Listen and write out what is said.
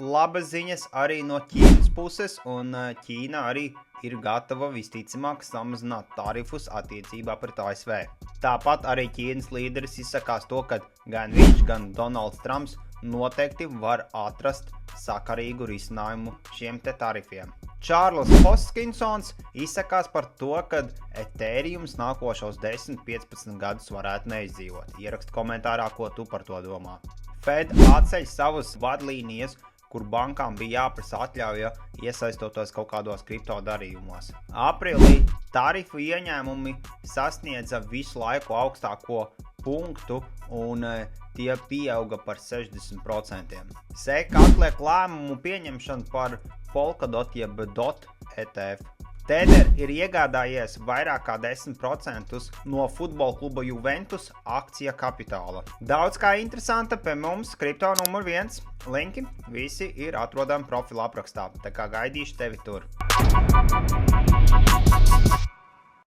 labas ziņas arī no Ķīnas puses, un Ķīna arī ir gatava visticamāk samazināt tarifus attiecībā pret ASV. Tāpat arī Ķīnas līderis izsakās to, ka gan viņš, gan Donalds Trumps noteikti var atrast sakarīgu risinājumu šiem te tarifiem. Čārlis Hoskinsons izsakās par to, ka Ethereums nākošos 10-15 gadus varētu neizdzīvot. Ierakst komentārā, ko tu par to domā. Fed atceļ savus vadlīnijas, kur bankām bija jāprasa atļauja iesaistoties kaut kādos kripto darījumos. Aprīlī tarifu ieņēmumi sasniedza visu laiku augstāko punktu un tie pieauga par 60%. SEC atliek lēmumu pieņemšanu par Polkadot jeb DOT ETF. Tether ir iegādājies vairāk kā 10% no futbola kluba Juventus akcija kapitāla. Daudz kā interesanta pie mums kripto numur 1. Linki visi ir atrodami profila aprakstā, tā kā gaidīšu tevi tur.